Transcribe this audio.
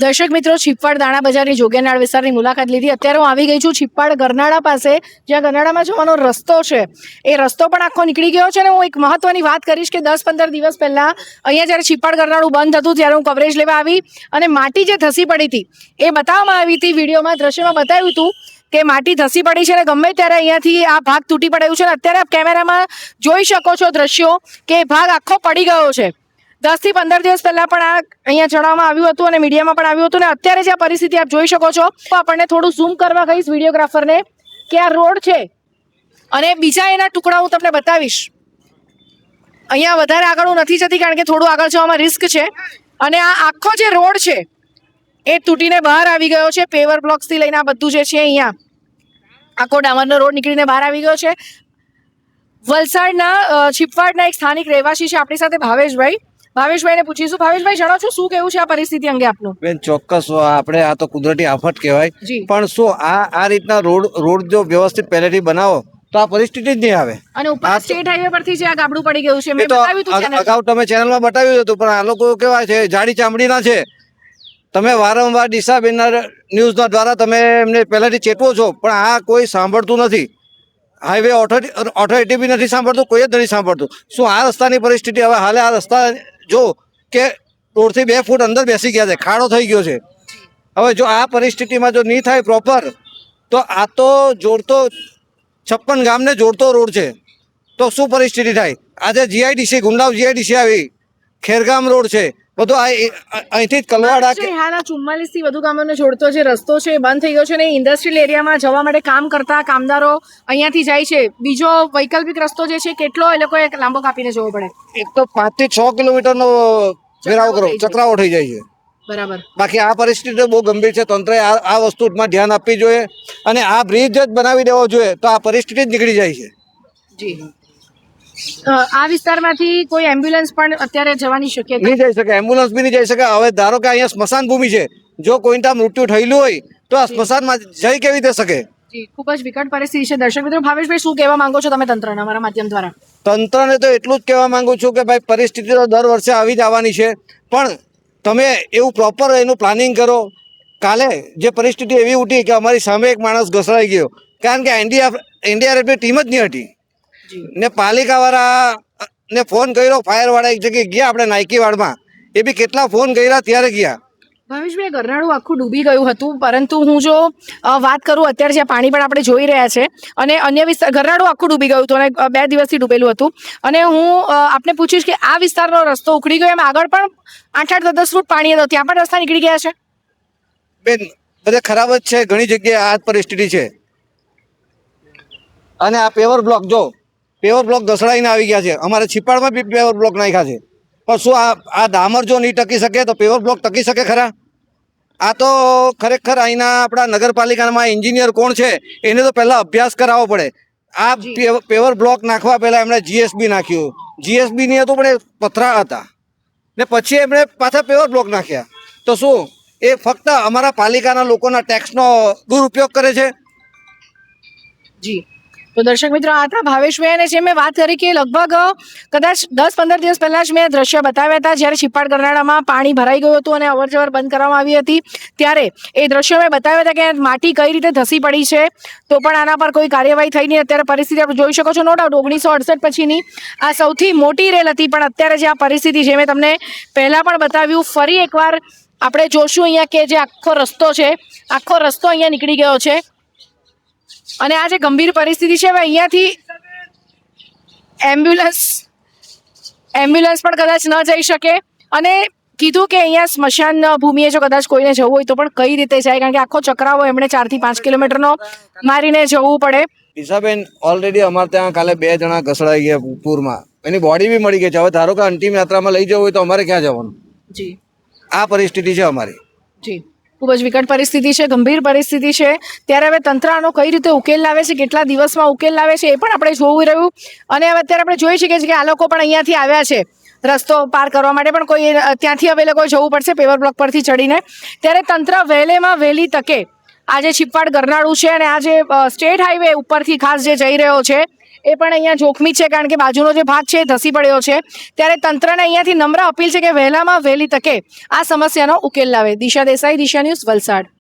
દર્શક મિત્રો, છીપવાડ દાણા બજારની જોગેનાળ વિસ્તારની મુલાકાત લીધી. અત્યારે હું આવી ગઈ છું છીપવાડ ગરનાળા પાસે, જ્યાં ગરનાળામાં જવાનો રસ્તો છે. એ રસ્તો પણ આખો નીકળી ગયો છે. અને હું એક મહત્વની વાત કરીશ કે 10-15 દિવસ પહેલા અહીંયા જ્યારે છીપવાડ ગરનાળું બંધ હતું ત્યારે હું કવરેજ લેવા આવી અને માટી જે ધસી પડી હતી એ બતાવવામાં આવી હતી. વિડીયોમાં દ્રશ્યમાં બતાવ્યું હતું કે માટી ધસી પડી છે અને ગમે ત્યારે અહીંયાથી આ ભાગ તૂટી પડ્યું છે. અને અત્યારે આપ કેમેરામાં જોઈ શકો છો દ્રશ્યો કે ભાગ આખો પડી ગયો છે. 10 થી 15 દિવસ પહેલા પણ આ અહીંયા જણાવવામાં આવ્યું હતું અને મીડિયામાં પણ આવ્યું હતું. અને અત્યારે જે આ પરિસ્થિતિ આપ જોઈ શકો છો, આપણને થોડું ઝૂમ કરવા કહીશ વિડીયોગ્રાફરને કે આ રોડ છે અને બીજા એના ટુકડા હું તમને બતાવીશ. અહીંયા વધારે આગળ હું નથી જતી કારણ કે થોડું આગળ જવામાં રિસ્ક છે. અને આ આખો જે રોડ છે એ તૂટીને બહાર આવી ગયો છે. પેવર બ્લોક્સથી લઈને આ બધું જે છે અહીંયા આખો ડામરનો રોડ નીકળીને બહાર આવી ગયો છે. વલસાડના છીપવાડના એક સ્થાનિક રહેવાસી છે આપણી સાથે, ભાવેશભાઈને પૂછીશું. ભાવેશભાઈ, જણાવો શું કેવું છે આ પરિસ્થિતિ અંગે આપનું? બેન, ચોક્કસ આપણે આ તો કુદરતી આફત કહેવાય, પણ શું આ રીતના રોડ જો વ્યવસ્થિત પહેલેથી બનાવો તો આ પરિસ્થિતિ જ નહીં આવે. અને ઉપર સ્ટેટ હાઈવે પરથી જે આ ગાબડું પડી ગયું છે, મેં બતાવ્યું હતું અગાઉ તમે ચેનલમાં બતાવ્યું હતું, પણ આ લોકો કેવા છે, જાડી ચામડીના છે. તમે વારંવાર દિશાબેનના ન્યૂઝના દ્વારા તમે એમને પહેલાથી ચેતવો છો, પણ આ કોઈ સાંભળતું નથી. હાઈવે ઓથોરિટી બી નથી સાંભળતું, કોઈ જ નથી સાંભળતું. શું આ રસ્તાની પરિસ્થિતિ હવે હાલે આ રસ્તા જો કે રોડથી 2 ફૂટ અંદર બેસી ગયા છે, ખાડો થઈ ગયો છે. હવે જો આ પરિસ્થિતિમાં જો નહીં થાય પ્રોપર, તો આ તો જોડતો 56 ગામને જોડતો રોડ છે, તો શું પરિસ્થિતિ થાય? આજે જીઆઈડીસી ગુંડાવ જીઆઈડીસી આવી, ખેરગામ રોડ છે, બધું અહીંથી કલવાડા 44 થી વધુ ગામોને જોડતો જે રસ્તો છે એ બંધ થઈ ગયો છે. અને ઇન્ડસ્ટ્રીયલ એરિયામાં જવા માટે કામ કરતા કામદારો અહીંયાથી જાય છે. બીજો વૈકલ્પિક રસ્તો જે છે કેટલો એ લોકોએ લાંબો કાપીને જવો પડે. એક તો 5 થી 6 કિલોમીટરનો વેરાવ કરો, ચક્રાવો થઈ જાય છે. બરાબર. બાકી આ પરિસ્થિતિ બહુ ગંભીર છે. તંત્રએ આ વસ્તુમાં ધ્યાન આપવી જોઈએ અને આ બ્રિજ જ બનાવી દેવો જોઈએ, તો આ પરિસ્થિતિ જ નીકળી જાય છે. જી, આ વિસ્તારમાંથી કોઈ એમ્બ્યુલન્સ પણ અત્યારે જવાની શક્યતા નહીં જઈ શકે, એમ્બ્યુલન્સ બી નહીં જઈ શકે. હવે ધારો કે અહીંયા સ્મશાન ભૂમિ છે, જો કોઈ ત્યાં મૃત્યુ થયેલું હોય તો આ સ્મશાનમાં જઈ કેવી રીતે શકે? જી, ખૂબ જ વિકટ પરિસ્થિતિ છે. દર્શક મિત્રો, ભાવેશભાઈ શું કહેવા માંગો છો તમે તંત્રના અમારા માધ્યમ દ્વારા? તંત્રને તો એટલું જ કહેવા માંગુ છું કે ભાઈ, પરિસ્થિતિ તો દર વર્ષે આવી જ આવવાની છે, પણ તમે એવું પ્રોપર એનું પ્લાનિંગ કરો. કાલે જે પરિસ્થિતિ એવી ઉઠી કે અમારી સામે એક માણસ ઘસડાઈ ગયો, કારણ કે એનડીઆરએફની ટીમ જ નહીં હતી. ને પાલિકાવાળા ને ફોન કર્યો, ફાયરવાળા એક જગ્યાએ ગયા, આપણે નાયકીવાડમાં, એ બી કેટલા ફોન કર્યા ત્યારે ગયા. ભાવેશભાઈ, ગરનાળું આખું ડૂબી ગયું હતું, પરંતુ હું જો વાત કરું, અત્યારે જ્યાં પાણી પણ આપણે જોઈ રહ્યા છે અને અન્ય વિસ્તાર, ગરનાળું આખું ડૂબી ગયું હતું અને 2 દિવસથી ડૂબેલું હતું. અને હું આપને પૂછીશ કે આ વિસ્તારનો રસ્તો ઉખડી ગયો, એમ આગળ પણ 8-10 ફૂટ પાણી હતું, ત્યાં પણ રસ્તા નીકળી ગયા છે. બેન, બધે ખરાબ જ છે, ઘણી જગ્યાએ આ પરિસ્થિતિ છે. અને આ પેવર બ્લોક જો પેવર બ્લોક ઘસડાઈને આવી ગયા છે. અમારે છીપાડમાં બી પેવર બ્લોક નાખ્યા છે, પણ શું આ ડામર જો નહીં ટકી શકે તો પેવર બ્લોક ટકી શકે ખરા? આ તો ખરેખર અહીંના આપણા નગરપાલિકામાં એન્જિનિયર કોણ છે એને તો પહેલાં અભ્યાસ કરાવવો પડે. આ પેવર બ્લોક નાખવા પહેલાં એમણે જીએસબી નાખ્યું, જીએસબી નહીં હતું પણ એ પથરા હતા, ને પછી એમણે પાછા પેવર બ્લોક નાખ્યા. તો શું એ ફક્ત અમારા પાલિકાના લોકોના ટેક્સનો દુરુપયોગ કરે છે? જી, તો દર્શક મિત્રો, આ હતા ભાવેશભાઈ. અને જે મેં વાત કરી કે લગભગ કદાચ 10-15 દિવસ પહેલાં જ મેં દ્રશ્ય બતાવ્યા હતા, જ્યારે છીપવાડ ગરનાળામાં પાણી ભરાઈ ગયું હતું અને અવરજવર બંધ કરવામાં આવી હતી, ત્યારે એ દ્રશ્યો મેં બતાવ્યા હતા કે માટી કઈ રીતે ધસી પડી છે, તો પણ આના પર કોઈ કાર્યવાહી થઈ નહીં. અત્યારે પરિસ્થિતિ આપણે જોઈ શકો છો. નો ડાઉટ 1968 પછીની આ સૌથી મોટી રેલ હતી, પણ અત્યારે જે આ પરિસ્થિતિ છે, મેં તમને પહેલાં પણ બતાવ્યું, ફરી એકવાર આપણે જોશું અહીંયા કે જે આખો રસ્તો છે, આખો રસ્તો અહીંયા નીકળી ગયો છે. અને આ જે ગંભીર પરિસ્થિતિ છે, હવે અહીંયાથી એમ્બ્યુલન્સ પણ કદાચ ન જઈ શકે. અને કીધું કે અહીંયા સ્મશાન ભૂમિએ જો કદાચ કોઈને જવું હોય તો પણ કઈ રીતે જાય, કારણ કે આખો ચક્રાવો એમણે 4 થી 5 કિલોમીટરનો મારીને જવું પડે. ઈશાબેન, ઓલરેડી અમારે ત્યાં કાલે 2 જણા ઘસડાઈ ગયા પૂરમાં, એની બોડી બી મળી ગઈ છે. હવે ધારો કે અંતિમ યાત્રામાં લઈ જવું હોય તો અમારે ક્યાં જવાનું? જી, આ પરિસ્થિતિ છે અમારી. જી, ખૂબ જ વિકટ પરિસ્થિતિ છે, ગંભીર પરિસ્થિતિ છે. ત્યારે હવે તંત્ર આનો કઈ રીતે ઉકેલ લાવે છે, કેટલા દિવસમાં ઉકેલ લાવે છે, એ પણ આપણે જોવું રહ્યું. અને હવે અત્યારે આપણે જોઈ શકીએ છીએ કે આ લોકો પણ અહીંયાથી આવ્યા છે રસ્તો પાર કરવા માટે, પણ કોઈ ત્યાંથી હવે લોકોએ જવું પડશે પેવર બ્લોક પરથી ચડીને. ત્યારે તંત્ર વહેલેમાં વહેલી તકે આ જે છીપવાડ ગરનાળું છે અને આ જે સ્ટેટ હાઈવે ઉપરથી ખાસ જે જઈ રહ્યો છે એ પણ અહીંયા જોખમી છે, કારણ કે બાજુનો જે ભાગ છે એ ધસી પડ્યો છે. ત્યારે તંત્રને અહીંયાથી નમ્ર અપીલ છે કે વહેલામાં વહેલી તકે આ સમસ્યાનો ઉકેલ લાવે. દિશા દેસાઈ, દિશા ન્યૂઝ, વલસાડ.